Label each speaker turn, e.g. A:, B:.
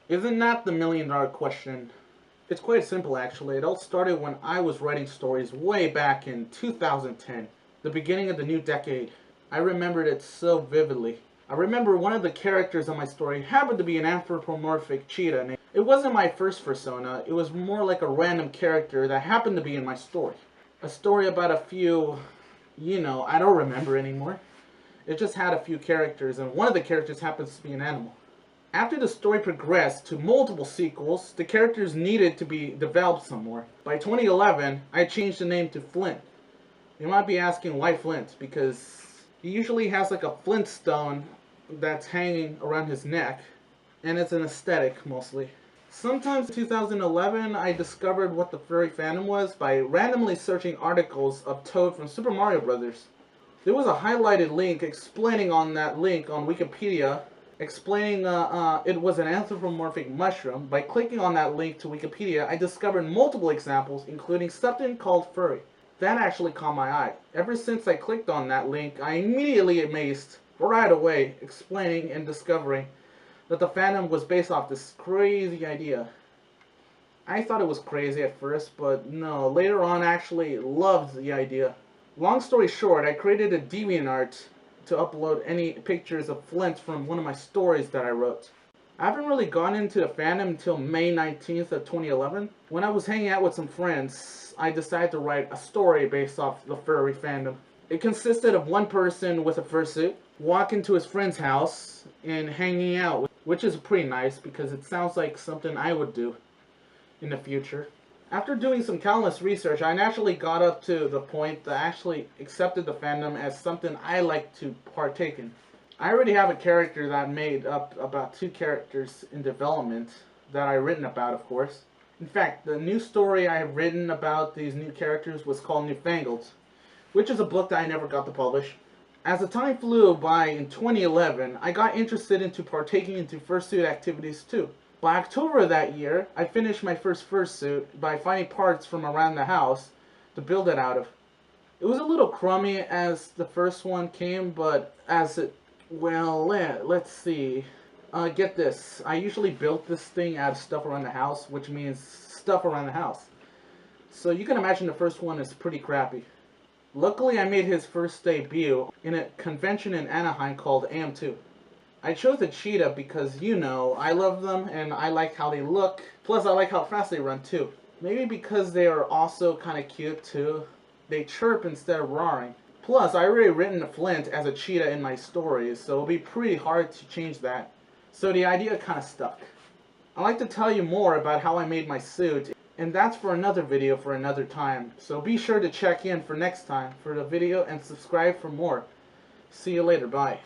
A: Isn't that the million-dollar question? It's quite simple actually. It all started when I was writing stories way back in 2010, the beginning of the new decade. I remembered it so vividly. I remember one of the characters on my story happened to be an anthropomorphic cheetah. It wasn't my first persona, it was more like a random character that happened to be in my story. A story about a few, I don't remember anymore. It just had a few characters, and one of the characters happens to be an animal. After the story progressed to multiple sequels, the characters needed to be developed some more. By 2011, I changed the name to Flint. You might be asking why Flint, because he usually has like a flint stone that's hanging around his neck, and it's an aesthetic mostly. Sometimes in 2011, I discovered what the furry fandom was by randomly searching articles of Toad from Super Mario Bros. There was a highlighted link explaining on that link on Wikipedia, explaining it was an anthropomorphic mushroom. By clicking on that link to Wikipedia, I discovered multiple examples, including something called furry. That actually caught my eye. Ever since I clicked on that link, I immediately amazed, right away, explaining and discovering that the fandom was based off this crazy idea. I thought it was crazy at first, but no, later on I actually loved the idea. Long story short, I created a DeviantArt to upload any pictures of Flint from one of my stories that I wrote. I haven't really gone into the fandom until May 19th of 2011. When I was hanging out with some friends, I decided to write a story based off the furry fandom. It consisted of one person with a fursuit walking to his friend's house and hanging out, which is pretty nice because it sounds like something I would do in the future. After doing some countless research, I naturally got up to the point that I actually accepted the fandom as something I like to partake in. I already have a character that I made up about two characters in development that I've written about, of course. In fact, the new story I have written about these new characters was called Newfangled, which is a book that I never got to publish. As the time flew by in 2011, I got interested into partaking into fursuit activities too. By October of that year, I finished my first fursuit by finding parts from around the house to build it out of. It was a little crummy as the first one came, but let's see. Get this. I usually built this thing out of stuff around the house, which means stuff around the house. So you can imagine the first one is pretty crappy. Luckily, I made his first debut in a convention in Anaheim called AM2. I chose a cheetah because, I love them and I like how they look. Plus, I like how fast they run too. Maybe because they are also kind of cute too. They chirp instead of roaring. Plus, I already written Flint as a cheetah in my stories, so it'll be pretty hard to change that. So the idea kind of stuck. I'd like to tell you more about how I made my suit, and that's for another video for another time. So be sure to check in for next time for the video and subscribe for more. See you later, bye.